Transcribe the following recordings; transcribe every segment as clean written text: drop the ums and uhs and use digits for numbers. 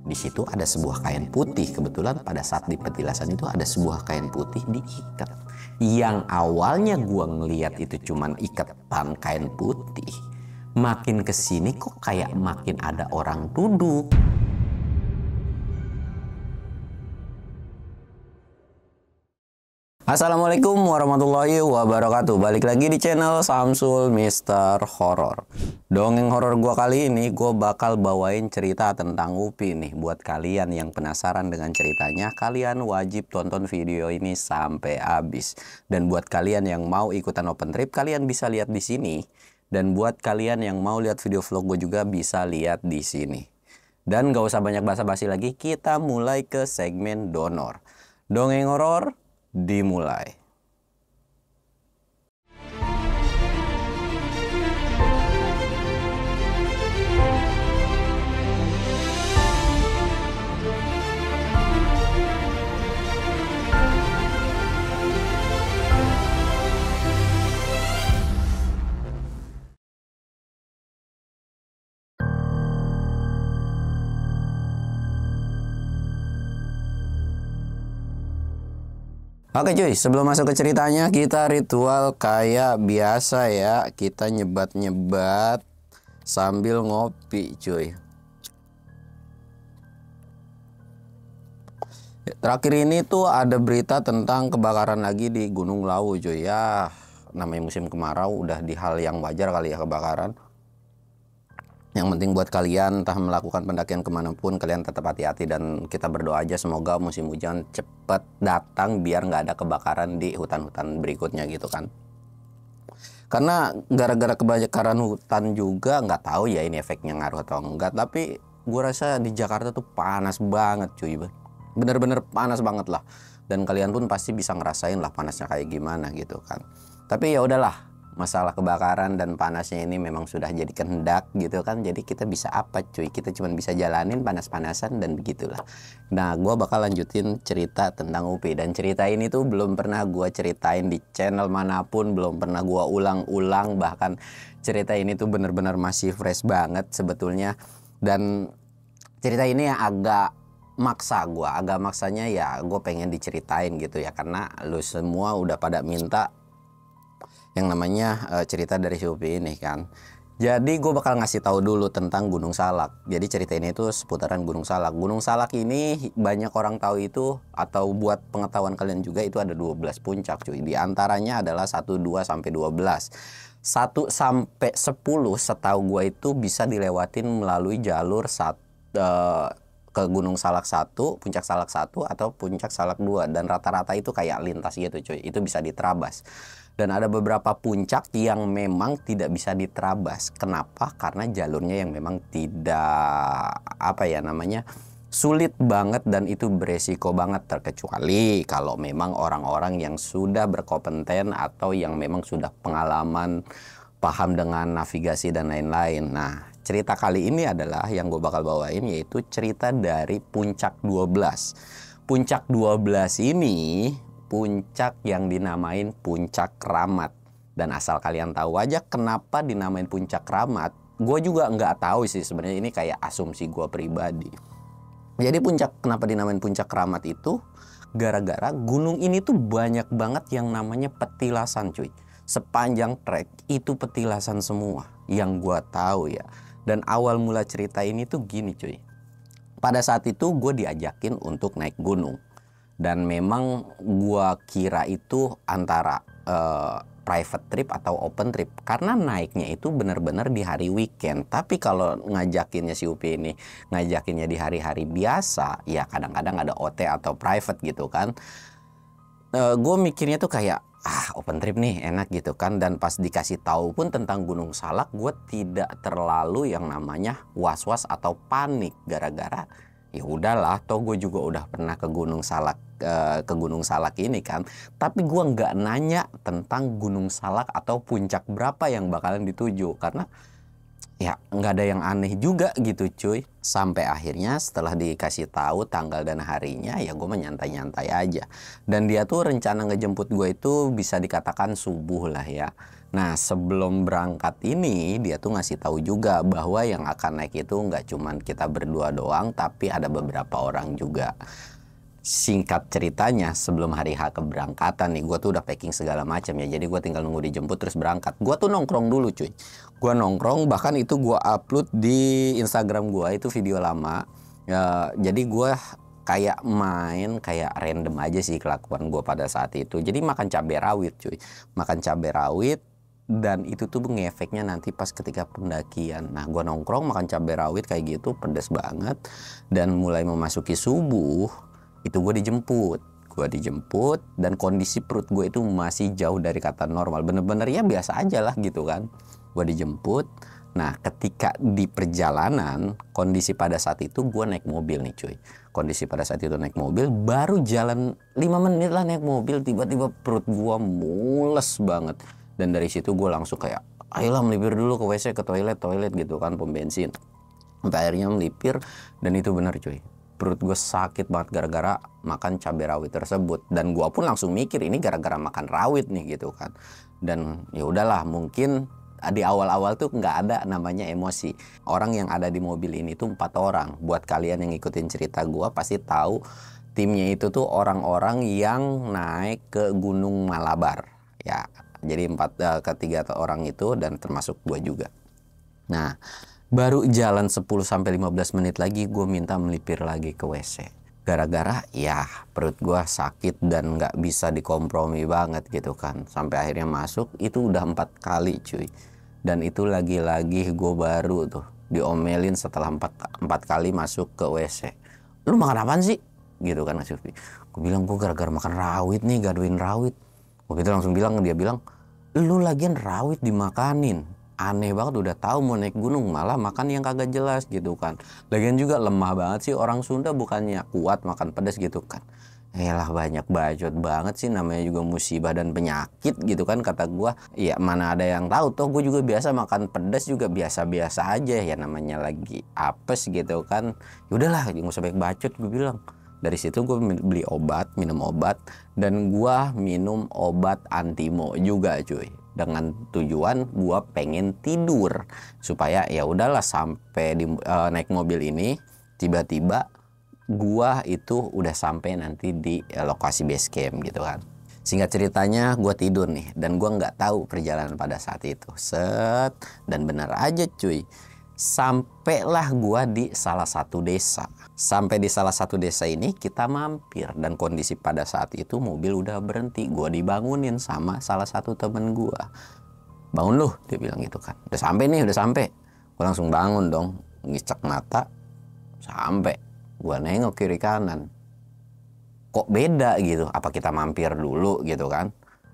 Di situ ada sebuah kain putih. Kebetulan pada saat di petilasan itu ada sebuah kain putih diikat. Yang awalnya gua ngeliat itu cuman ikatan kain putih, makin kesini kok kayak makin ada orang duduk. Assalamualaikum warahmatullahi wabarakatuh. Balik lagi di channel Samsul Mister Horror. Dongeng horor gua kali ini gua bakal bawain cerita tentang Upi nih. Buat kalian yang penasaran dengan ceritanya, kalian wajib tonton video ini sampai habis. Dan buat kalian yang mau ikutan open trip, kalian bisa lihat di sini. Dan buat kalian yang mau lihat video vlog gue juga bisa lihat di sini. Dan gak usah banyak basa-basi lagi, kita mulai ke segmen donor. Dongeng horor dimulai. Oke cuy, sebelum masuk ke ceritanya, kita ritual kayak biasa ya. Kita nyebat-nyebat sambil ngopi cuy. Terakhir ini tuh ada berita tentang kebakaran lagi di Gunung Lawu cuy. Ya namanya musim kemarau, udah di hal yang wajar kali ya kebakaran. Yang penting buat kalian entah melakukan pendakian kemanapun, kalian tetap hati-hati dan kita berdoa aja semoga musim hujan cepet datang biar nggak ada kebakaran di hutan-hutan berikutnya gitu kan. Karena gara-gara kebakaran hutan juga nggak tahu ya ini efeknya ngaruh atau enggak, tapi gue rasa di Jakarta tuh panas banget cuy, bener-bener panas banget lah. Dan kalian pun pasti bisa ngerasain lah panasnya kayak gimana gitu kan. Tapi ya udahlah, masalah kebakaran dan panasnya ini memang sudah jadi kehendak gitu kan. Jadi kita bisa apa cuy, kita cuma bisa jalanin panas-panasan dan begitulah. Nah gua bakal lanjutin cerita tentang Upi. Dan cerita ini tuh belum pernah gua ceritain di channel manapun, belum pernah gua ulang-ulang. Bahkan cerita ini tuh bener-bener masih fresh banget sebetulnya. Dan cerita ini yang agak maksa gua, agak maksanya ya gue pengen diceritain gitu ya. Karena lu semua udah pada minta yang namanya cerita dari si Upi ini kan. Jadi gue bakal ngasih tahu dulu tentang Gunung Salak. Jadi cerita ini tuh seputaran Gunung Salak. Gunung Salak ini banyak orang tahu itu, atau buat pengetahuan kalian juga, itu ada 12 puncak cuy. Di antaranya adalah 1, 2 sampai 12. 1 sampai 10 setahu gue itu bisa dilewatin melalui jalur ke Gunung Salak 1, Puncak Salak 1 atau Puncak Salak 2, dan rata-rata itu kayak lintas gitu cuy. Itu bisa diterabas. Dan ada beberapa puncak yang memang tidak bisa diterabas. Kenapa? Karena jalurnya yang memang tidak sulit banget dan itu beresiko banget, terkecuali kalau memang orang-orang yang sudah berkompeten atau yang memang sudah pengalaman, paham dengan navigasi dan lain-lain. Nah, cerita kali ini adalah yang gue bakal bawain yaitu cerita dari Puncak 12. Puncak 12 ini puncak yang dinamain Puncak Keramat. Dan asal kalian tahu aja kenapa dinamain Puncak Keramat, gue juga nggak tahu sih sebenarnya, ini kayak asumsi gue pribadi. Jadi kenapa dinamain Puncak Keramat itu gara-gara gunung ini tuh banyak banget yang namanya petilasan cuy. Sepanjang trek itu petilasan semua yang gue tahu ya. Dan awal mula cerita ini tuh gini cuy. Pada saat itu gue diajakin untuk naik gunung. Dan memang gua kira itu antara private trip atau open trip. Karena naiknya itu benar-benar di hari weekend. Tapi kalau ngajakinnya si Upi ini, ngajakinnya di hari-hari biasa, ya kadang-kadang ada OT atau private gitu kan. Gue mikirnya tuh kayak, open trip nih enak gitu kan. Dan pas dikasih tahu pun tentang Gunung Salak, gue tidak terlalu yang namanya was-was atau panik. Gara-gara ya udahlah, toh gue juga udah pernah ke Gunung Salak ini kan. Tapi gue nggak nanya tentang Gunung Salak atau puncak berapa yang bakalan dituju, karena ya nggak ada yang aneh juga gitu cuy. Sampai akhirnya setelah dikasih tahu tanggal dan harinya, ya gue menyantai-nyantai aja. Dan dia tuh rencana ngejemput gue itu bisa dikatakan subuh lah ya. Nah sebelum berangkat ini dia tuh ngasih tahu juga bahwa yang akan naik itu nggak cuman kita berdua doang, tapi ada beberapa orang juga. Singkat ceritanya, sebelum hari H keberangkatan nih, gue tuh udah packing segala macam ya. Jadi gue tinggal nunggu dijemput terus berangkat. Gue tuh nongkrong dulu cuy. Gue nongkrong, bahkan itu gue upload di Instagram gue, itu video lama. Jadi gue kayak main, kayak random aja sih kelakuan gue pada saat itu. Jadi makan cabai rawit cuy. Makan cabai rawit. Dan itu tuh ngefeknya nanti pas ketika pendakian. Nah gue nongkrong makan cabai rawit kayak gitu, pedes banget. Dan mulai memasuki subuh, itu gue dijemput dan kondisi perut gue itu masih jauh dari kata normal, bener-bener ya biasa aja lah gitu kan. Gue dijemput. Nah ketika di perjalanan, kondisi pada saat itu gue naik mobil nih cuy. Kondisi pada saat itu naik mobil, baru jalan 5 menit lah naik mobil, tiba-tiba perut gue mules banget. Dan dari situ gue langsung kayak, ayolah melipir dulu ke WC, ke toilet gitu kan, pom bensin. Sampai akhirnya melipir, dan itu bener cuy, perut gue sakit banget gara-gara makan cabai rawit tersebut. Dan gue pun langsung mikir ini gara-gara makan rawit nih gitu kan. Dan ya udahlah, mungkin di awal-awal tuh nggak ada namanya emosi. Orang yang ada di mobil ini tuh 4 orang. Buat kalian yang ngikutin cerita gue pasti tahu timnya itu tuh orang-orang yang naik ke Gunung Malabar ya. Jadi ketiga orang itu dan termasuk gue juga. Nah baru jalan 10-15 menit lagi gue minta melipir lagi ke WC. Gara-gara ya perut gue sakit dan nggak bisa dikompromi banget gitu kan. Sampai akhirnya masuk, itu udah 4 kali cuy. Dan itu lagi-lagi gue baru tuh diomelin setelah 4 kali masuk ke WC. Lu makan apaan sih? Gitu kan Mas Yufri. Gue bilang gue gara-gara makan rawit nih, gaduin rawit. Gue gitu langsung bilang, dia bilang, lu lagian rawit dimakanin. Aneh banget, udah tahu mau naik gunung malah makan yang kagak jelas gitu kan. Lagian juga lemah banget sih orang Sunda, bukannya kuat makan pedas gitu kan. Elah banyak bacot banget sih, namanya juga musibah dan penyakit gitu kan kata gua. Ya mana ada yang tahu, toh gue juga biasa makan pedas juga biasa-biasa aja ya, namanya lagi apes gitu kan. Yaudahlah nggak usah banyak bacot gue bilang. Dari situ gue beli obat, minum obat, dan gua minum obat antimo juga cuy. Dengan tujuan gua pengen tidur supaya ya udahlah sampai naik mobil ini tiba-tiba gua itu udah sampai nanti di lokasi base camp gitu kan. Singkat ceritanya gua tidur nih dan gua nggak tahu perjalanan pada saat itu. Set, dan benar aja cuy. Sampailah gua di salah satu desa. Sampai di salah satu desa ini kita mampir, dan kondisi pada saat itu mobil udah berhenti. Gua dibangunin sama salah satu temen gua. Bangun lu, dia bilang gitu kan. Udah sampai nih, udah sampai. Gua langsung bangun dong, ngicek mata. Sampai. Gua nengok kiri kanan. Kok beda gitu? Apa kita mampir dulu gitu kan?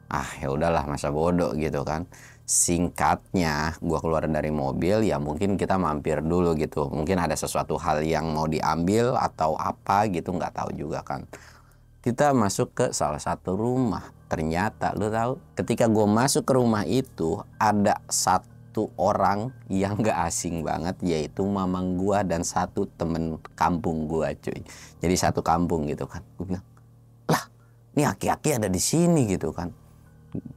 Ah ya udahlah, masa bodoh gitu kan. Singkatnya gue keluar dari mobil, ya mungkin kita mampir dulu gitu, mungkin ada sesuatu hal yang mau diambil atau apa gitu, nggak tahu juga kan. Kita masuk ke salah satu rumah. Ternyata lu tahu, ketika gue masuk ke rumah itu ada satu orang yang gak asing banget, yaitu mamang gue dan satu temen kampung gue cuy. Jadi satu kampung gitu kan. Gue bilang, lah ini aki-aki ada di sini gitu kan.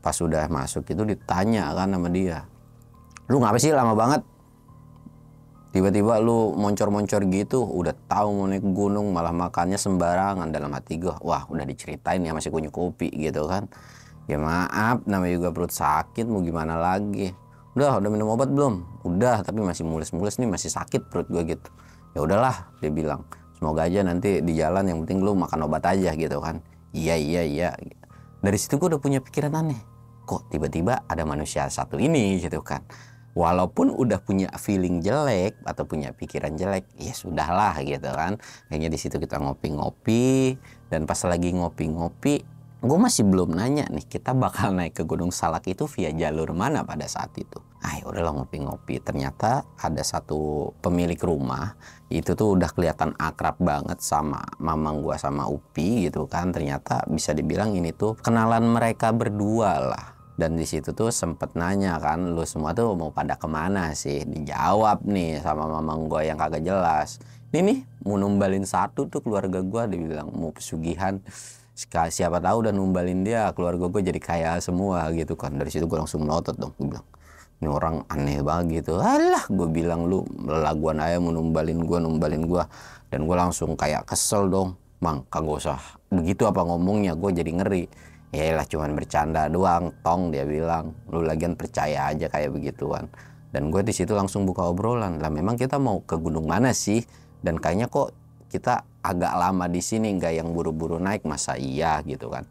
Pas sudah masuk itu ditanya kan sama dia, lu ngapa sih lama banget, tiba-tiba lu moncor-moncor gitu, udah tahu mau naik gunung malah makannya sembarangan. Dalam hati gue, wah udah diceritain ya masih kunyuk kopi gitu kan. Ya maaf, namanya juga perut sakit, mau gimana lagi. Udah minum obat belum? Udah, tapi masih mules-mules nih, masih sakit perut gue gitu. Ya udahlah, dia bilang, semoga aja nanti di jalan yang penting lu makan obat aja gitu kan. Iya. Dari situ gue udah punya pikiran aneh, kok tiba-tiba ada manusia satu ini gitu kan. Walaupun udah punya feeling jelek atau punya pikiran jelek, ya sudahlah gitu kan. Kayaknya di situ kita ngopi-ngopi, dan pas lagi ngopi-ngopi, gue masih belum nanya nih, kita bakal naik ke Gunung Salak itu via jalur mana pada saat itu. Ah udahlah ngopi-ngopi, ternyata ada satu pemilik rumah itu tuh udah kelihatan akrab banget sama mamang gua sama Upi gitu kan. Ternyata bisa dibilang ini tuh kenalan mereka berdua lah. Dan di situ tuh sempet nanya kan, lu semua tuh mau pada kemana sih? Dijawab nih sama mamang gue yang kagak jelas. Ini nih mau numbalin satu tuh keluarga gue, dia bilang mau pesugihan. Siapa tahu udah numbalin dia, keluarga gue jadi kaya semua gitu kan. Dari situ gue langsung melotot dong, gue bilang ini orang aneh banget gitu. Alah, gue bilang lu laguan aja mau numbalin gue. Dan gue langsung kayak kesel dong. Mang, kagak usah begitu apa ngomongnya, gue jadi ngeri. Ya lah cuman bercanda doang, tong, dia bilang. Lu lagian percaya aja kayak begituan. Dan gue di situ langsung buka obrolan. Lah memang kita mau ke gunung mana sih? Dan kayaknya kok kita agak lama di sini, nggak yang buru-buru naik, masa iya gitu kan.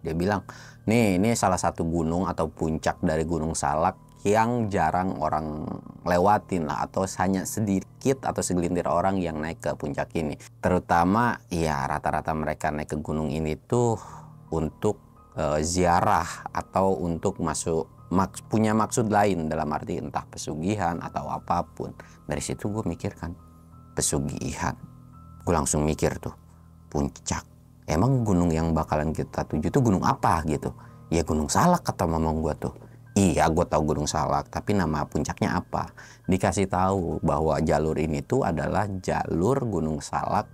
Dia bilang, nih ini salah satu gunung atau puncak dari Gunung Salak yang jarang orang lewatin lah, atau hanya sedikit atau segelintir orang yang naik ke puncak ini. Terutama ya rata-rata mereka naik ke gunung ini tuh untuk ziarah atau untuk punya maksud lain, dalam arti entah pesugihan atau apapun. Dari situ gue mikir kan, pesugihan. Gue langsung mikir tuh, puncak. Emang gunung yang bakalan kita tuju tuh gunung apa gitu? Ya Gunung Salak kata mamang gue tuh. Iya, gue tahu Gunung Salak, tapi nama puncaknya apa? Dikasih tahu bahwa jalur ini tuh adalah jalur Gunung Salak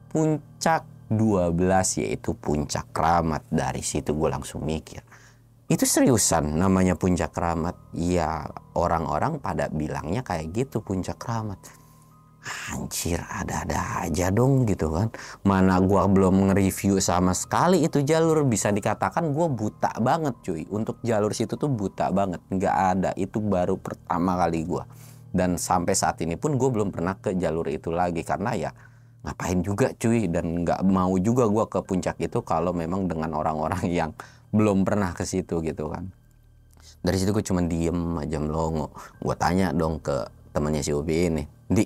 puncak 12, yaitu Puncak Keramat. Dari situ gue langsung mikir, itu seriusan namanya Puncak Keramat? Ya orang-orang pada bilangnya kayak gitu, Puncak Keramat. Anjir, ada-ada aja dong gitu kan. Mana gua belum nge-review sama sekali itu jalur, bisa dikatakan gua buta banget cuy. Untuk jalur situ tuh buta banget, nggak ada, itu baru pertama kali gua. Dan sampai saat ini pun gue belum pernah ke jalur itu lagi, karena ya ngapain juga cuy, dan nggak mau juga gua ke puncak itu kalau memang dengan orang-orang yang belum pernah ke situ gitu kan. Dari situ gue cuman diem aja melongo. Gue tanya dong ke temannya si Upi ini, Di,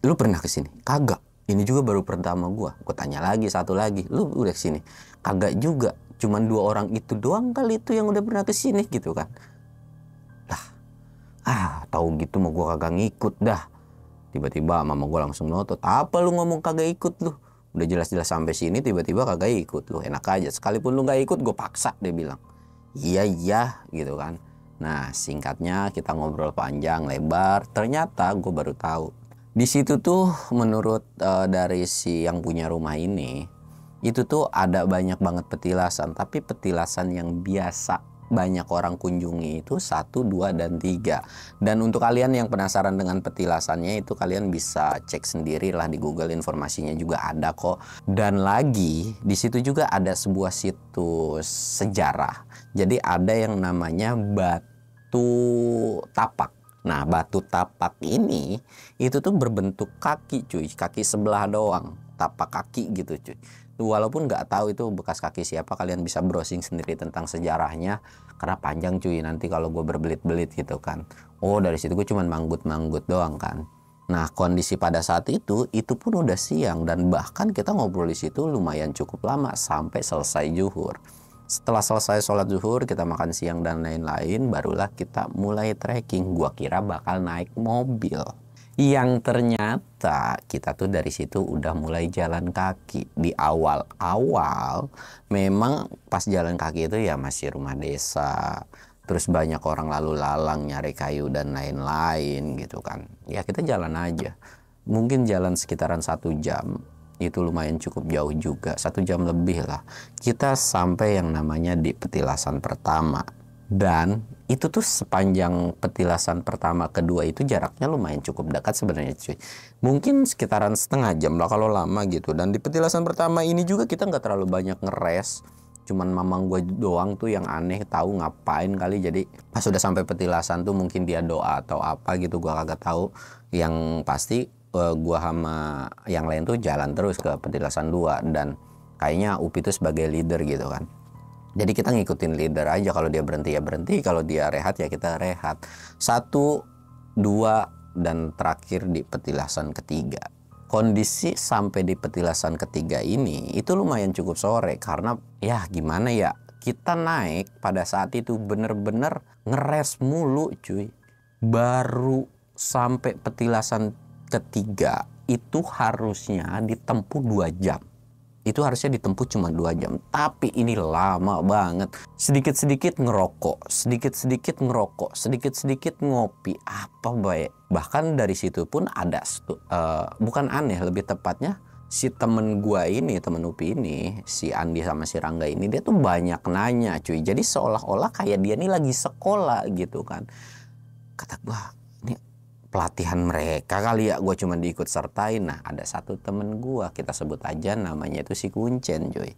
lu pernah kesini? Kagak. Ini juga baru pertama gue tanya lagi satu lagi, lu udah kesini? Kagak juga. Cuman 2 orang itu doang kali itu yang udah pernah kesini gitu kan. Lah, tahu gitu mau gue kagak ngikut dah. Tiba-tiba mama gue langsung notot, apa lu ngomong kagak ikut lu? Udah jelas-jelas sampai sini tiba-tiba kagak ikut lu. Enak aja, sekalipun lu nggak ikut gue paksa, dia bilang. Iya gitu kan. Nah singkatnya kita ngobrol panjang lebar. Ternyata gue baru tahu di situ tuh menurut dari si yang punya rumah ini, itu tuh ada banyak banget petilasan, tapi petilasan yang biasa banyak orang kunjungi itu 1, 2, dan 3. Dan untuk kalian yang penasaran dengan petilasannya itu, kalian bisa cek sendiri lah di Google, informasinya juga ada kok. Dan lagi di situ juga ada sebuah situs sejarah. Jadi ada yang namanya Batu Tapak. Nah batu tapak ini itu tuh berbentuk kaki cuy, kaki sebelah doang, tapak kaki gitu cuy. Walaupun nggak tahu itu bekas kaki siapa, kalian bisa browsing sendiri tentang sejarahnya, karena panjang cuy nanti kalau gue berbelit-belit gitu kan. Oh dari situ gue cuman manggut-manggut doang kan. Nah kondisi pada saat itu pun udah siang, dan bahkan kita ngobrol di situ lumayan cukup lama sampai selesai zuhur. Setelah selesai sholat zuhur, kita makan siang dan lain-lain, barulah kita mulai trekking. Gua kira bakal naik mobil, yang ternyata kita tuh dari situ udah mulai jalan kaki. Di awal-awal memang pas jalan kaki itu ya masih rumah desa, terus banyak orang lalu lalang nyari kayu dan lain-lain gitu kan. Ya kita jalan aja, mungkin jalan sekitaran 1 jam. Itu lumayan cukup jauh juga, 1 jam lebih lah. Kita sampai yang namanya di petilasan pertama. Dan itu tuh sepanjang petilasan pertama kedua itu jaraknya lumayan cukup dekat sebenarnya cuy. Mungkin sekitaran setengah jam lah kalau lama gitu. Dan di petilasan pertama ini juga kita nggak terlalu banyak ngeres. Cuman mamang gue doang tuh yang aneh, tahu ngapain kali. Jadi pas sudah sampai petilasan tuh mungkin dia doa atau apa gitu, gue kagak tahu. Yang pasti gua sama yang lain tuh jalan terus ke petilasan 2, dan kayaknya Upi itu sebagai leader gitu kan. Jadi kita ngikutin leader aja, kalau dia berhenti ya berhenti, kalau dia rehat ya kita rehat. 1, 2, dan terakhir di petilasan ketiga. Kondisi sampai di petilasan ketiga ini itu lumayan cukup sore, karena ya gimana ya, kita naik pada saat itu bener-bener ngeres mulu cuy. Baru sampai petilasan ketiga itu harusnya ditempuh 2 jam. itu harusnya ditempuh cuma 2 jam. Tapi ini lama banget. Sedikit-sedikit ngerokok, sedikit-sedikit ngerokok, sedikit-sedikit ngopi. Apa baik. Bahkan dari situ pun ada, bukan aneh, lebih tepatnya si temen gua ini, temen Upi ini, si Andi sama si Rangga ini, dia tuh banyak nanya cuy. Jadi seolah-olah kayak dia nih lagi sekolah gitu kan. Kata gua, ini pelatihan mereka kali ya, gue cuma diikut sertain. Nah ada satu temen gue, kita sebut aja namanya itu si Kuncen cuy.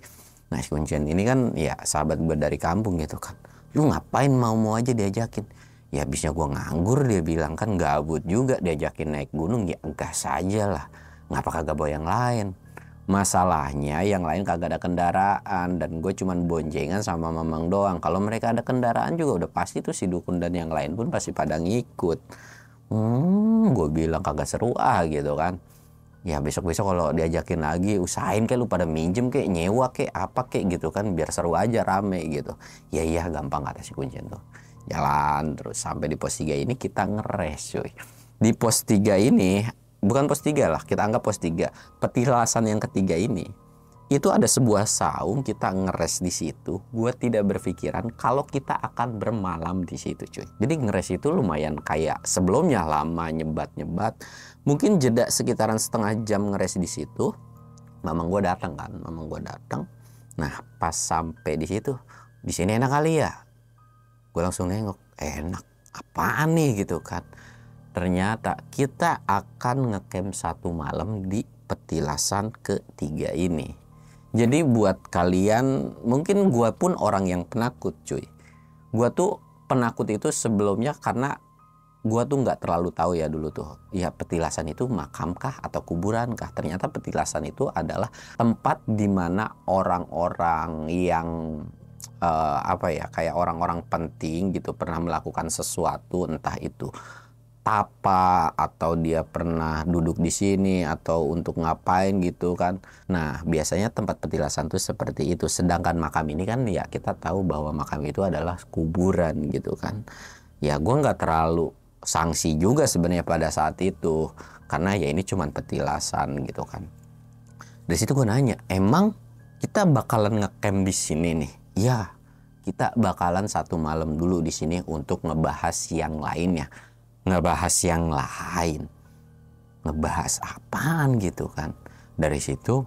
Nah si Kuncen ini kan ya sahabat gue dari kampung gitu kan. Lu ngapain mau aja diajakin? Ya habisnya gue nganggur, dia bilang kan gabut juga diajakin naik gunung. Ya gas aja lah, ngapa kagak bawa yang lain. Masalahnya yang lain kagak ada kendaraan dan gue cuman boncengan sama Mamang doang. Kalau mereka ada kendaraan juga udah pasti tuh si Dukun dan yang lain pun pasti pada ngikut. Gue bilang kagak seru gitu kan. Ya besok-besok kalau diajakin lagi usahain kayak lu pada minjem kayak nyewa kayak apa kayak gitu kan, biar seru aja rame gitu. Ya iya gampang kata si Kuncen tuh. Jalan terus sampai di pos 3 ini kita ngeres cuy. Di pos 3 ini, bukan pos 3 lah, kita anggap pos 3. Petilasan yang ketiga ini itu ada sebuah saung, kita ngeres di situ. Gue tidak berpikiran kalau kita akan bermalam di situ cuy. Jadi ngeres itu lumayan kayak sebelumnya lama nyebat. Mungkin jeda sekitaran setengah jam ngeres di situ. Mamang gue datang kan, Nah pas sampai di situ, di sini enak kali ya. Gue langsung nengok, enak apaan nih gitu kan. Ternyata kita akan ngecamp 1 malam di petilasan ketiga ini. Jadi buat kalian, mungkin gue pun orang yang penakut cuy. Gue tuh penakut itu sebelumnya karena gue tuh nggak terlalu tahu ya dulu tuh. Ya petilasan itu makam kah atau kuburan kah? Ternyata petilasan itu adalah tempat dimana orang-orang yang kayak orang-orang penting gitu pernah melakukan sesuatu, entah itu apa atau dia pernah duduk di sini atau untuk ngapain gitu kan. Nah biasanya tempat petilasan tuh seperti itu. Sedangkan makam ini kan ya kita tahu bahwa makam itu adalah kuburan gitu kan. Ya gue nggak terlalu sanksi juga sebenarnya pada saat itu karena ya ini cuman petilasan gitu kan. Dari situ gue nanya, emang kita bakalan ngecamp di sini nih? Ya kita bakalan 1 malam dulu di sini untuk ngebahas yang lainnya. Ngebahas yang lain, ngebahas apaan gitu kan. Dari situ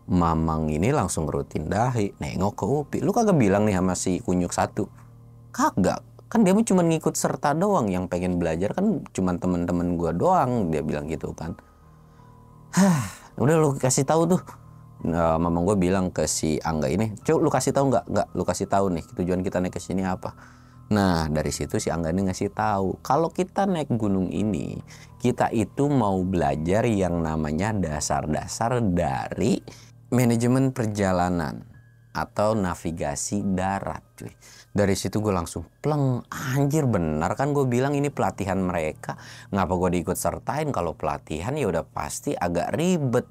Mamang ini langsung rutin dahi, nengok ke Upi, lu kagak bilang nih sama si Kunyuk 1? Kagak, kan dia cuma ngikut serta doang, yang pengen belajar kan cuma temen-temen gua doang, dia bilang gitu kan. Udah lu kasih tahu tuh. Mamang gua bilang ke si Angga ini, "Cuk, lu kasih tahu nggak lu kasih tahu nih tujuan kita naik ke sini apa." Nah dari situ si Angga ini ngasih tahu kalau kita naik gunung ini kita itu mau belajar yang namanya dasar-dasar dari manajemen perjalanan atau navigasi darat cuy. Dari situ gue langsung pleng, anjir benar kan gue bilang ini pelatihan mereka, ngapa gue diikut sertain? Kalau pelatihan ya udah pasti agak ribet.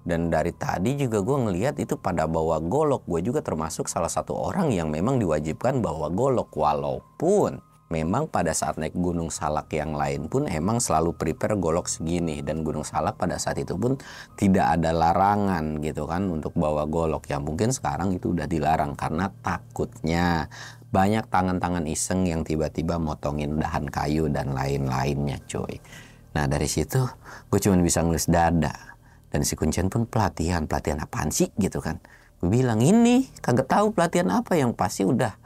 Dan dari tadi juga gue ngelihat itu pada bawa golok. Gue juga termasuk salah satu orang yang memang diwajibkan bawa golok. Walaupun memang pada saat naik Gunung Salak yang lain pun emang selalu prepare golok segini. Dan Gunung Salak pada saat itu pun tidak ada larangan gitu kan untuk bawa golok. Ya mungkin sekarang itu udah dilarang karena takutnya banyak tangan-tangan iseng yang tiba-tiba motongin dahan kayu dan lain-lainnya coy. Nah dari situ gue cuma bisa ngelus dada. Dan si Kuncen pun pelatihan apaan sih gitu kan. Gue bilang ini kagak tahu pelatihan apa, yang pasti udah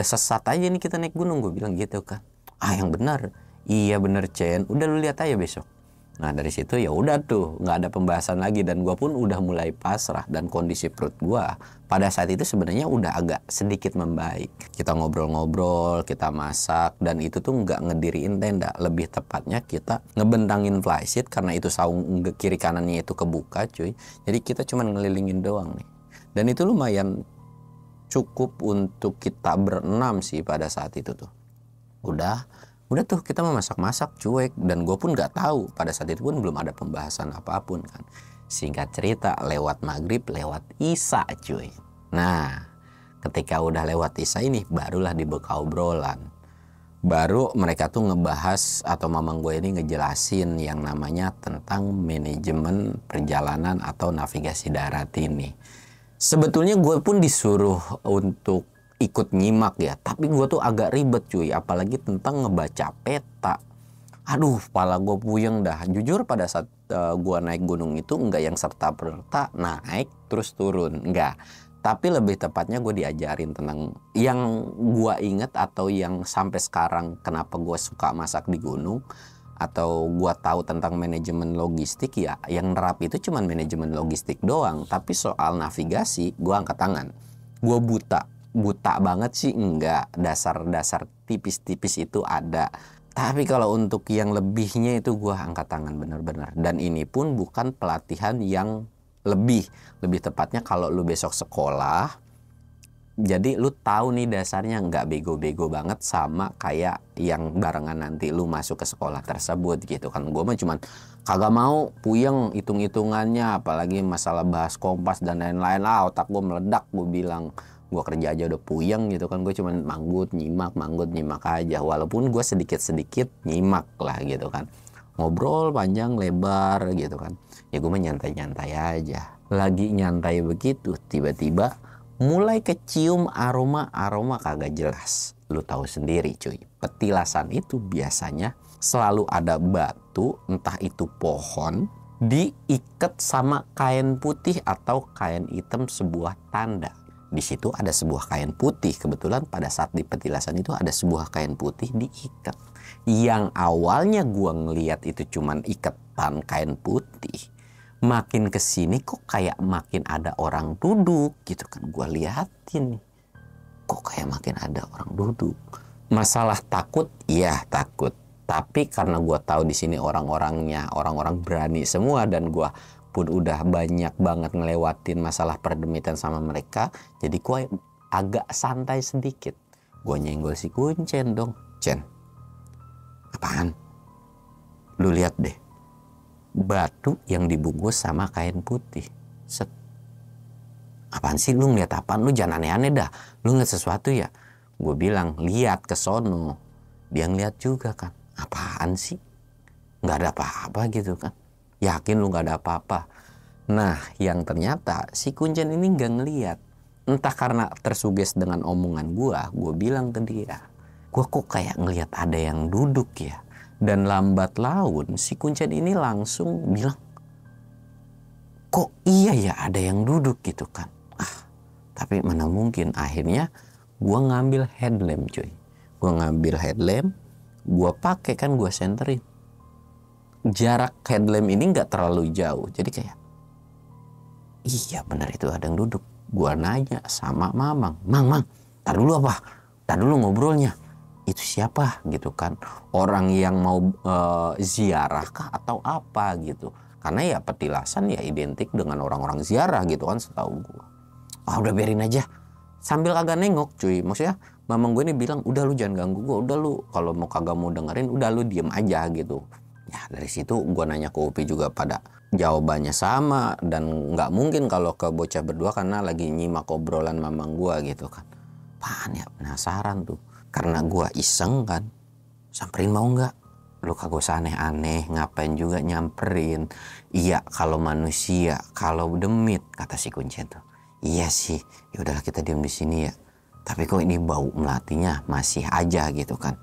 sesat aja nih kita naik gunung, gue bilang gitu kan. Yang benar. Iya bener Cen, udah lu lihat aja besok. Nah dari situ ya udah tuh nggak ada pembahasan lagi dan gue pun udah mulai pasrah dan kondisi perut gue pada saat itu sebenarnya udah agak sedikit membaik. Kita ngobrol-ngobrol, kita masak dan itu tuh nggak ngediriin tenda, lebih tepatnya kita ngebentangin flysheet karena itu saung kiri kanannya itu kebuka cuy. Jadi kita cuma ngelilingin doang nih dan itu lumayan cukup untuk kita berenam sih pada saat itu tuh. Udah tuh kita memasak-masak cuek dan gue pun nggak tahu pada saat itu pun belum ada pembahasan apapun kan. Singkat cerita lewat maghrib lewat isya cuy. Nah ketika udah lewat isya ini barulah dibuka obrolan. Baru mereka tuh ngebahas atau mamang gue ini ngejelasin yang namanya tentang manajemen perjalanan atau navigasi darat ini. Sebetulnya gue pun disuruh untuk ikut nyimak ya, tapi gue tuh agak ribet cuy, apalagi tentang ngebaca peta. Aduh, kepala gue puyeng dah. Jujur pada saat gue naik gunung itu nggak yang serta-merta naik terus turun, nggak. Tapi lebih tepatnya gue diajarin tentang yang gue inget atau yang sampai sekarang kenapa gue suka masak di gunung atau gua tahu tentang manajemen logistik ya, yang nerap itu cuman manajemen logistik doang. Tapi soal navigasi gua angkat tangan. Gua buta banget sih enggak, dasar-dasar tipis-tipis itu ada. Tapi kalau untuk yang lebihnya itu gua angkat tangan bener-bener. Dan ini pun bukan pelatihan yang lebih tepatnya kalau lu besok sekolah, jadi lu tahu nih dasarnya, nggak bego-bego banget sama kayak yang barengan nanti lu masuk ke sekolah tersebut gitu kan. Gue mah cuman kagak mau puyeng hitung-hitungannya, apalagi masalah bahas kompas dan lain-lain. Otak gue meledak, gue bilang gue kerja aja udah puyeng gitu kan. Gue cuman manggut nyimak aja, walaupun gue sedikit-sedikit nyimak lah gitu kan. Ngobrol panjang lebar gitu kan. Ya gue mah nyantai-nyantai aja. Lagi nyantai begitu, tiba-tiba mulai kecium aroma kagak jelas. Lu tahu sendiri cuy, petilasan itu biasanya selalu ada batu, entah itu pohon, diikat sama kain putih atau kain hitam, sebuah tanda. Di situ ada sebuah kain putih. Kebetulan pada saat di petilasan itu ada sebuah kain putih diikat. Yang awalnya gua ngeliat itu cuman ikatan kain putih, makin kesini kok kayak makin ada orang duduk gitu kan. Gue liatin, kok kayak makin ada orang duduk. Masalah takut, iya takut. Tapi karena gue tahu di sini orang-orangnya orang-orang berani semua, dan gue pun udah banyak banget ngelewatin masalah perdemitan sama mereka, jadi gue agak santai sedikit. Gue nyenggol si Kuncen dong. Cen, apaan? Lu lihat deh, batu yang dibungkus sama kain putih. Set. Apaan sih lu ngeliat apaan? Lu jangan aneh-aneh dah. Lu ngeliat sesuatu ya? Gue bilang lihat ke sono. Dia ngeliat juga kan. Apaan sih? Nggak ada apa-apa gitu kan. Yakin lu nggak ada apa-apa? Nah, yang ternyata si Kuncen ini nggak ngeliat. Entah karena tersuges dengan omongan gue bilang ke dia, gue kok kayak ngeliat ada yang duduk ya. Dan lambat laun si Kuncen ini langsung bilang, kok iya ya ada yang duduk gitu kan. Tapi mana mungkin. Akhirnya gue ngambil headlamp cuy. Gue ngambil headlamp, gue pakai kan, gue senterin. Jarak headlamp ini gak terlalu jauh. Jadi kayak, iya benar itu ada yang duduk. Gue nanya sama Mamang, Mang, tar dulu apa? Tar dulu ngobrolnya. Itu siapa gitu kan, orang yang mau ziarah kah atau apa gitu. Karena ya petilasan ya identik dengan orang-orang ziarah gitu kan setahu gue. Udah biarin aja, sambil kagak nengok cuy. Maksudnya mamang gue ini bilang, udah lu jangan ganggu gue, udah lu kalau mau kagak mau dengerin udah lu diem aja gitu. Ya dari situ gue nanya ke Upi juga, pada jawabannya sama. Dan nggak mungkin kalau ke bocah berdua karena lagi nyimak obrolan mamang gue gitu kan. Apaan ya, penasaran tuh. Karena gue iseng kan, samperin mau nggak? Lu kagak usah aneh-aneh, ngapain juga nyamperin. Iya kalau manusia, kalau demit, kata si Kuncen tuh. Iya sih, ya udahlah kita diam di sini ya. Tapi kok ini bau melatinya masih aja gitu kan.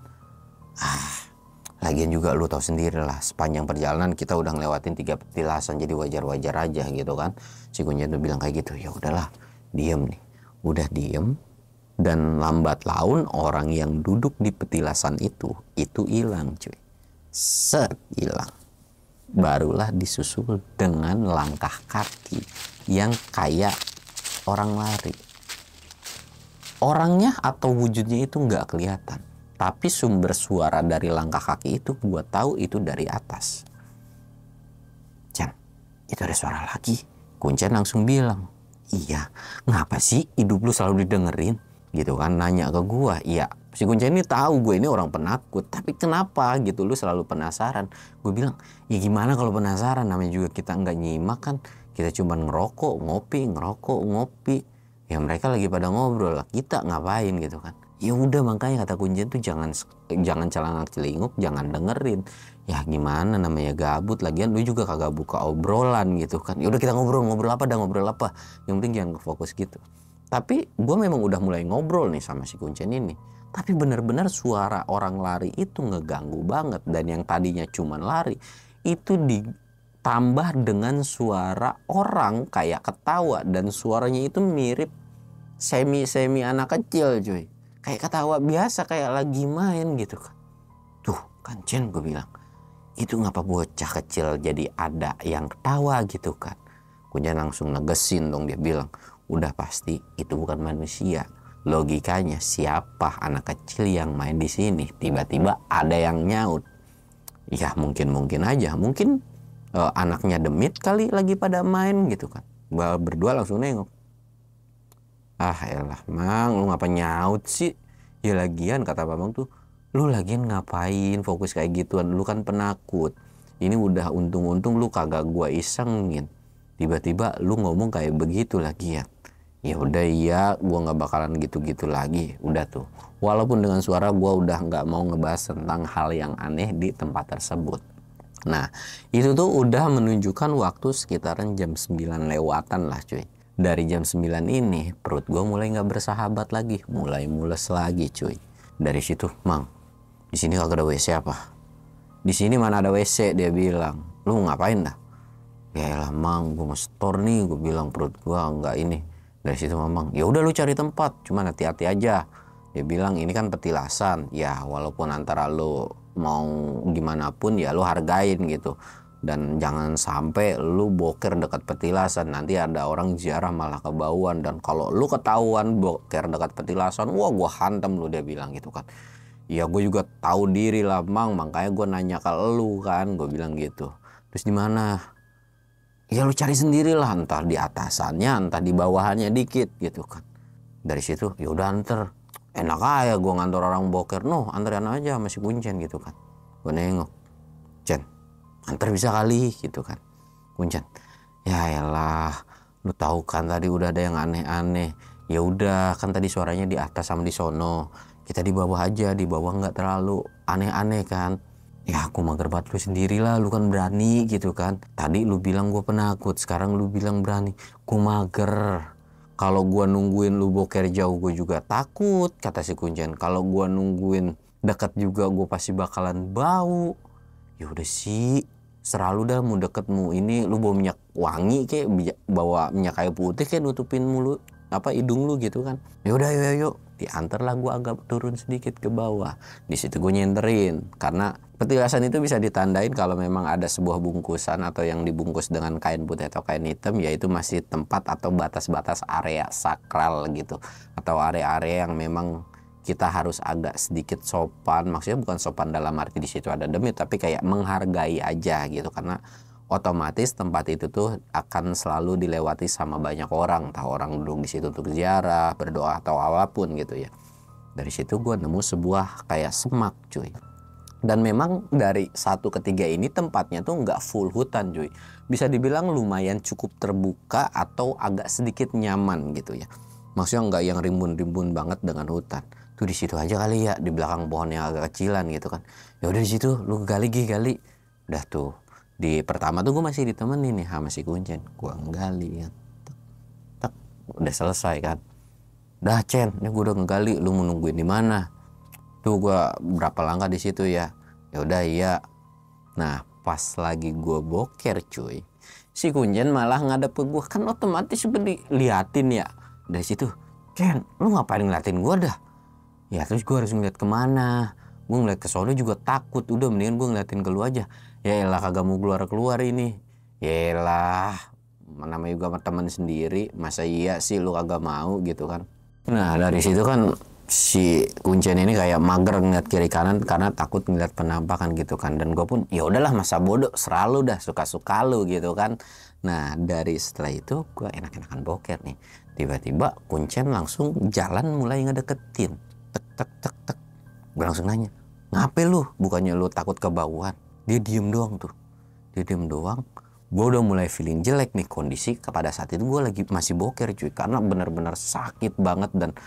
Lagian juga lu tahu sendiri lah, sepanjang perjalanan kita udah ngelewatin 3 petilasan, jadi wajar-wajar aja gitu kan. Si Kuncen tuh bilang kayak gitu. Ya udahlah, diem nih. Udah diem. Dan lambat laun orang yang duduk di petilasan itu hilang cuy. Set, hilang. Barulah disusul dengan langkah kaki yang kayak orang lari. Orangnya atau wujudnya itu nggak kelihatan, tapi sumber suara dari langkah kaki itu gue tahu itu dari atas. Cen, itu ada suara lagi. Kuncen langsung bilang, iya, ngapa sih hidup lu selalu didengerin? Gitu kan, nanya ke gue. Iya, si Kuncen ini tahu gue ini orang penakut, tapi kenapa gitu lu selalu penasaran? Gue bilang, ya gimana kalau penasaran, namanya juga kita nggak nyimak kan, kita cuma ngerokok ngopi. Ya mereka lagi pada ngobrol lah, kita ngapain gitu kan. Ya udah makanya kata Kuncen tuh jangan celangak-celinguk, jangan dengerin. Ya gimana namanya gabut, lagian lu juga kagak buka obrolan gitu kan. Ya udah kita ngobrol ngobrol apa. Yang penting jangan fokus gitu. Tapi gue memang udah mulai ngobrol nih sama si Kuncen ini. Tapi benar-benar suara orang lari itu ngeganggu banget. Dan yang tadinya cuman lari itu ditambah dengan suara orang kayak ketawa. Dan suaranya itu mirip semi anak kecil cuy. Kayak ketawa biasa, kayak lagi main gitu kan. Tuh kan Cen, gue bilang, itu ngapa bocah kecil jadi ada yang ketawa gitu kan. Kuncen langsung negesin dong, dia bilang, udah pasti itu bukan manusia. Logikanya siapa anak kecil yang main di sini? Tiba-tiba ada yang nyaut. Ya mungkin aja, mungkin anaknya demit kali lagi pada main gitu kan. Berdua langsung nengok. Ah elah Mang, lu ngapa nyaut sih? Ya lagian kata Bambang tuh, lu lagian ngapain fokus kayak gituan? Lu kan penakut. Ini udah untung-untung lu kagak gua isengin. Tiba-tiba lu ngomong kayak begitu lagian. Ya udah iya, gua nggak bakalan gitu-gitu lagi. Udah tuh. Walaupun dengan suara gua udah nggak mau ngebahas tentang hal yang aneh di tempat tersebut. Nah, itu tuh udah menunjukkan waktu sekitaran jam 9 lewatan lah cuy. Dari jam 9 ini perut gue mulai nggak bersahabat lagi, mulai mules lagi cuy. Dari situ, Mang, di sini kagak ada WC apa? Di sini mana ada WC, dia bilang. Lu ngapain dah? Ya elah Mang, gue mau store nih, gue bilang perut gue nggak ini. Dari situ Mamang, ya udah lu cari tempat, cuma hati-hati aja. Dia bilang ini kan petilasan, ya walaupun antara lu mau gimana pun ya lu hargain gitu. Dan jangan sampai lu boker dekat petilasan, nanti ada orang ziarah malah kebauan. Dan kalau lu ketahuan boker dekat petilasan, wah gua hantam lu, dia bilang gitu kan. Ya gue juga tahu diri lah Mang, makanya gue nanya ke lu kan, gue bilang gitu. Terus di mana? Ya lu cari sendiri lah, entah di atasannya, entah di bawahannya dikit gitu kan. Dari situ ya udah anter, enak aja gue ngantor orang boker, noh anterin aja masih Kuncen gitu kan. Gue nengok, Cen, antar bisa kali gitu kan. Kuncen, ya elah, lu tahu kan tadi udah ada yang aneh-aneh. Ya udah kan tadi suaranya di atas sama di sono, kita di bawah aja, di bawah nggak terlalu aneh-aneh kan. Ya aku mager banget, lu sendirilah, lu kan berani gitu kan. Tadi lu bilang gue penakut, sekarang lu bilang berani. Gue mager. Kalau gue nungguin lu boker jauh gue juga takut, kata si Kuncen. Kalau gue nungguin dekat juga gue pasti bakalan bau. Ya udah sih, selalu dah mau deket mau ini, lu bawa minyak wangi kayak bawa minyak kayu putih kayak nutupin mulut apa hidung lu gitu kan. Ya udah yuk diantarlah gue agak turun sedikit ke bawah. Di situ gue nyenterin karena petilasan itu bisa ditandain kalau memang ada sebuah bungkusan atau yang dibungkus dengan kain putih atau kain hitam, yaitu masih tempat atau batas-batas area sakral gitu, atau area-area yang memang kita harus agak sedikit sopan. Maksudnya bukan sopan dalam arti di situ ada demit, tapi kayak menghargai aja gitu, karena otomatis tempat itu tuh akan selalu dilewati sama banyak orang, entah orang duduk di situ untuk ziarah, berdoa atau apapun gitu ya. Dari situ gue nemu sebuah kayak semak cuy. Dan memang dari 1 ke 3 ini tempatnya tuh nggak full hutan cuy. Bisa dibilang lumayan cukup terbuka atau agak sedikit nyaman gitu ya. Maksudnya nggak yang rimbun-rimbun banget dengan hutan. Tuh di situ aja kali ya, di belakang pohon yang agak kecilan gitu kan. Ya udah di situ lu gali. Udah tuh. Di pertama tuh gue masih ditemenin nih sama si Kuncen. Gue nggali ya. Tak, udah selesai kan. Dah Cen, ini gue udah ngegali, lu mau nungguin di mana? Tuh gue berapa langkah di situ ya. Ya udah iya. Nah pas lagi gue boker cuy, si Kuncen malah ngadep ke gue, kan otomatis liatin ya. Dari situ, Cen, lu ngapain ngeliatin gue dah? Ya terus gue harus ngeliat kemana? Gue ngeliat ke sono juga takut. Udah mendingan gue ngeliatin ke lu aja. Ya elah kagak mau keluar ini. Ya elah, namanya juga sama temen sendiri, masa iya sih lu kagak mau gitu kan. Nah dari situ kan si Kuncen ini kayak mager ngeliat kiri kanan karena takut ngeliat penampakan gitu kan. Dan gue pun ya udahlah masa bodoh, selalu dah suka-suka lu gitu kan. Nah dari setelah itu gue enak-enakan boker nih. Tiba-tiba Kuncen langsung jalan mulai ngedeketin. Tek. Gue langsung nanya, ngapain lu? Bukannya lu takut kebauan? Dia diem doang tuh. Gue udah mulai feeling jelek nih kondisi. Pada saat itu gue lagi masih boker cuy, karena benar-benar sakit banget dan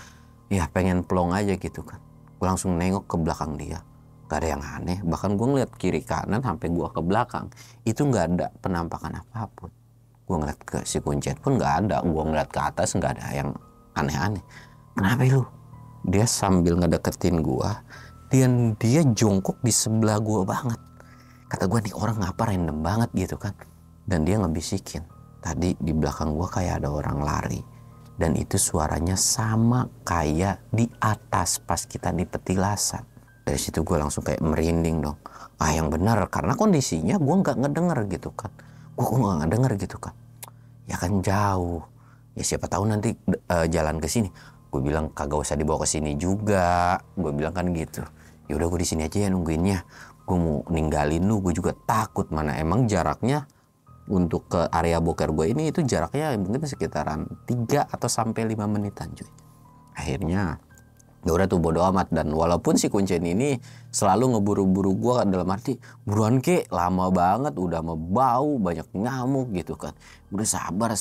ya pengen plong aja gitu kan. Gue langsung nengok ke belakang dia, gak ada yang aneh. Bahkan gue ngeliat kiri kanan sampai gue ke belakang, itu gak ada penampakan apapun. Gue ngeliat ke si Kuncen pun gak ada. Gue ngeliat ke atas gak ada yang aneh-aneh. Kenapa lu? Dia sambil ngedeketin gue, dan dia jongkok di sebelah gue banget. Kata gue, nih orang ngapa random banget gitu kan. Dan dia ngebisikin, tadi di belakang gue kayak ada orang lari. Dan itu suaranya sama kayak di atas pas kita di petilasan. Dari situ gue langsung kayak merinding dong. Yang benar, karena kondisinya gue nggak ngedenger gitu kan. Gue nggak ngedenger gitu kan. Ya kan jauh. Ya siapa tahu nanti jalan ke sini. Gue bilang kagak usah dibawa ke sini juga. Gue bilang kan gitu. Ya udah gue di sini aja ya nungguinnya. Gue mau ninggalin lu. Gue juga takut, mana emang jaraknya untuk ke area boker gue ini itu jaraknya mungkin sekitaran 3 atau sampai 5 menitan cuy. Akhirnya ya udah tuh bodo amat. Dan walaupun si Kuncen ini selalu ngeburu-buru gue dalam arti buruan ke, lama banget udah mau bau banyak nyamuk gitu kan. Udah sabar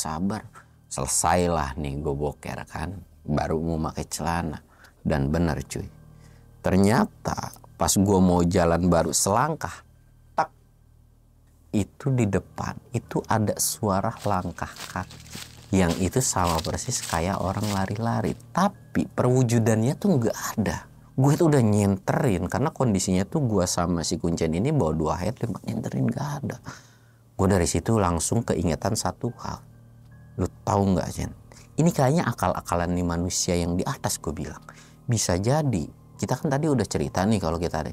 selesailah nih gue boker kan, baru mau pakai celana. Dan bener cuy, ternyata pas gue mau jalan baru selangkah, itu di depan itu ada suara langkah kaki yang itu sama persis kayak orang lari-lari, tapi perwujudannya tuh nggak ada. Gue tuh udah nyenterin karena kondisinya tuh gue sama si Kuncen ini bawa 2 headlamp, nyenterin nggak ada. Gue dari situ langsung keingetan satu hal. Lu tahu nggak Jen? Ini kayaknya akal-akalan nih manusia yang di atas. Gue bilang bisa jadi kita kan tadi udah cerita nih kalau kita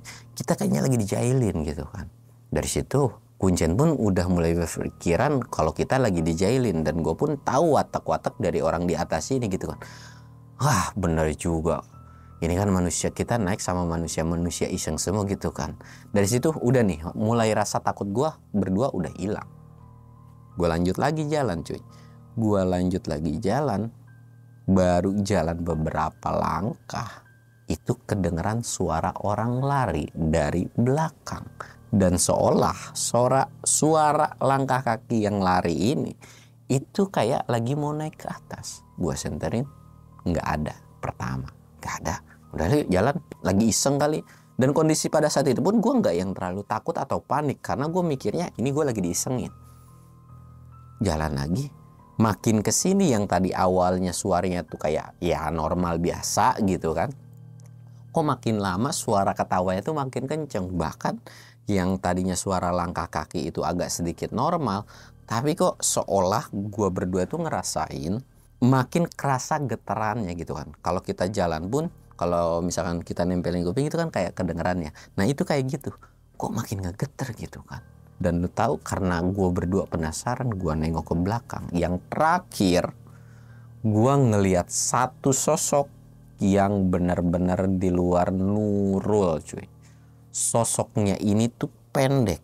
kayaknya lagi dijailin gitu kan. Dari situ Kuncen pun udah mulai berpikiran kalau kita lagi dijailin, dan gue pun tahu watak-watak dari orang di atas ini gitu kan. Wah bener juga, ini kan manusia, kita naik sama manusia iseng semua gitu kan. Dari situ udah nih mulai rasa takut gue berdua udah hilang. Gue lanjut lagi jalan cuy. Baru jalan beberapa langkah itu kedengeran suara orang lari dari belakang. Dan seolah suara langkah kaki yang lari ini itu kayak lagi mau naik ke atas. Gue senterin, nggak ada. Pertama, nggak ada. Udah jalan, lagi iseng kali. Dan kondisi pada saat itu pun gue nggak yang terlalu takut atau panik, karena gue mikirnya ini gue lagi diisengin. Jalan lagi, makin kesini yang tadi awalnya suaranya tuh kayak ya normal biasa gitu kan. Kok makin lama suara ketawanya tuh makin kenceng. Bahkan yang tadinya suara langkah kaki itu agak sedikit normal, tapi kok seolah gue berdua tuh ngerasain makin kerasa getarannya gitu kan. Kalau kita jalan pun, kalau misalkan kita nempelin kuping itu kan kayak kedengerannya. Nah itu kayak gitu, kok makin ngegeter gitu kan. Dan lu tahu, karena gue berdua penasaran, gue nengok ke belakang. Yang terakhir gue ngelihat satu sosok yang benar-benar di luar Nurul cuy. Sosoknya ini tuh pendek,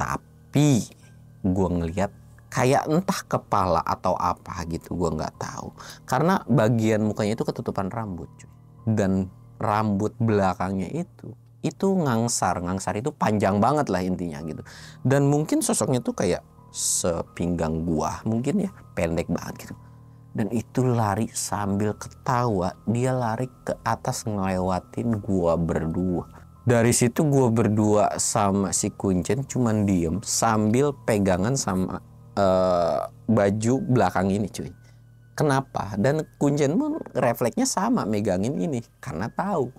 tapi gue ngelihat kayak entah kepala atau apa gitu, gue nggak tahu. Karena bagian mukanya itu ketutupan rambut, cuy. Dan rambut belakangnya itu ngangsar itu panjang banget lah intinya gitu. Dan mungkin sosoknya tuh kayak sepinggang gua, mungkin ya, pendek banget gitu. Dan itu lari sambil ketawa, dia lari ke atas ngelewatin gua berdua. Dari situ gua berdua sama si Kuncen cuman diem sambil pegangan sama baju belakang ini cuy. Kenapa? Dan Kuncen pun refleksnya sama megangin ini, karena tahu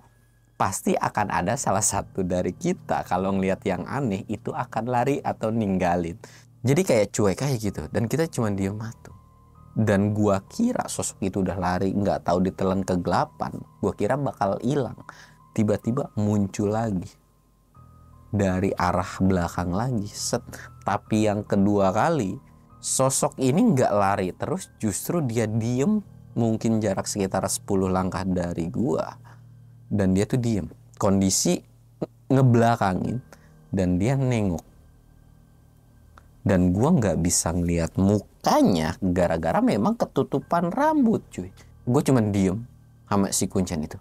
pasti akan ada salah satu dari kita kalau ngelihat yang aneh itu akan lari atau ninggalin. Jadi kayak cuek aja gitu, dan kita cuma diem matu. Dan gua kira sosok itu udah lari, nggak tahu ditelan kegelapan. Gua kira bakal hilang. Tiba-tiba muncul lagi dari arah belakang lagi, set. Tapi yang kedua kali sosok ini nggak lari terus, justru dia diem, mungkin jarak sekitar 10 langkah dari gua. Dan dia tuh diem, kondisi ngebelakangin, dan dia nengok. Dan gua nggak bisa ngeliat mukanya gara-gara memang ketutupan rambut cuy. Gue cuma diem sama si Kuncen itu.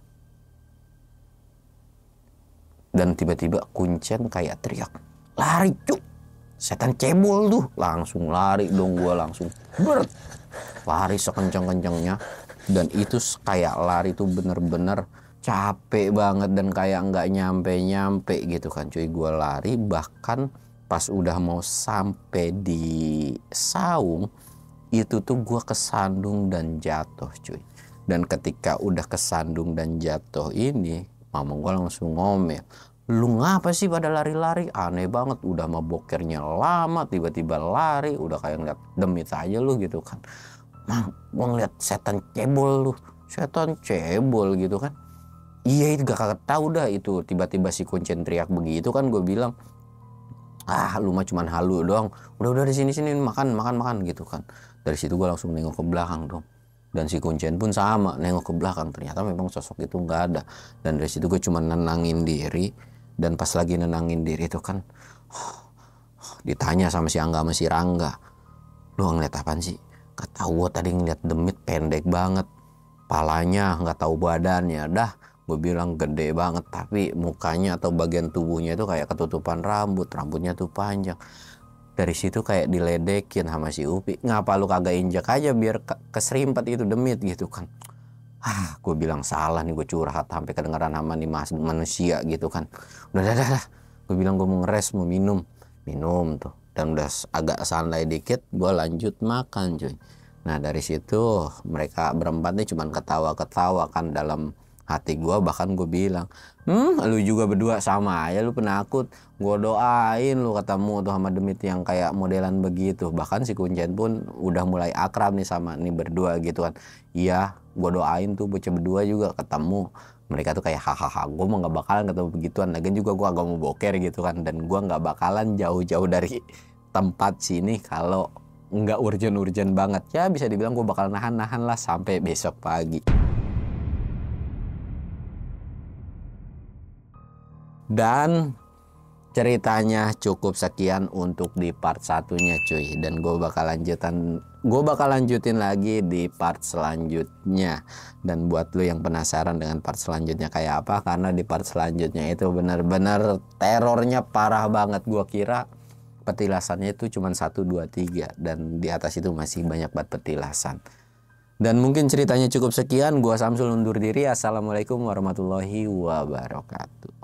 Dan tiba-tiba Kuncen kayak teriak, lari cuk, setan cebol tuh. Langsung lari dong, gue langsung lari sekencang-kencangnya. Dan itu kayak lari tuh bener-bener capek banget dan kayak nggak nyampe gitu kan cuy. Gue lari bahkan pas udah mau sampai di saung itu tuh gue kesandung dan jatuh cuy. Dan ketika udah kesandung dan jatuh ini, mama gue langsung ngomel, lu ngapa sih pada lari-lari, aneh banget, udah mau bokernya lama tiba-tiba lari, udah kayak ngeliat demit aja lu gitu kan. Mang, gue ngeliat setan cebol lu, setan cebol gitu kan. Iya itu gak kagak tahu dah itu, tiba-tiba si Kuncen teriak begitu kan. Gue bilang, ah lu mah cuman halu doang, udah di sini makan gitu kan. Dari situ gue langsung nengok ke belakang dong, dan si Kuncen pun sama nengok ke belakang, ternyata memang sosok itu nggak ada. Dan dari situ gue cuma nenangin diri. Dan pas lagi nenangin diri itu kan ditanya sama si Angga sama si Rangga, lu ngeliat apaan sih? Gak tahu, gue tadi ngeliat demit pendek banget, palanya nggak tahu badannya dah. Gue bilang gede banget, tapi mukanya atau bagian tubuhnya itu kayak ketutupan rambutnya tuh panjang. Dari situ kayak diledekin sama si Upi, ngapa lu kagak injak aja biar keserimpet itu demit gitu kan. Gue bilang salah nih, gue curhat sampai kedengeran sama nih manusia gitu kan. Udah. Gue bilang gue mau ngeres, mau minum tuh. Dan udah agak santai dikit, gue lanjut makan cuy. Nah dari situ mereka berempat nih cuman ketawa-ketawa kan dalam hati gue. Bahkan gue bilang, lu juga berdua sama aja lu penakut. Gue doain lu ketemu tuh sama demit yang kayak modelan begitu. Bahkan si Kuncen pun udah mulai akrab nih sama nih berdua gitu kan. Iya, gue doain tuh bocah berdua juga ketemu. Mereka tuh kayak hahaha, gue mah gak bakalan ketemu begituan. Lagian juga gue agak mau boker gitu kan. Dan gue gak bakalan jauh-jauh dari tempat sini kalau nggak urgent banget. Ya bisa dibilang gue bakal nahan lah sampai besok pagi. Dan ceritanya cukup sekian untuk di part satunya cuy. Dan gue bakal lanjutin lagi di part selanjutnya. Dan buat lo yang penasaran dengan part selanjutnya kayak apa, karena di part selanjutnya itu bener-bener terornya parah banget. Gue kira petilasannya itu cuma 1, 2, 3 dan di atas itu masih banyak banget petilasan. Dan mungkin ceritanya cukup sekian. Gua Samsul undur diri. Assalamualaikum warahmatullahi wabarakatuh.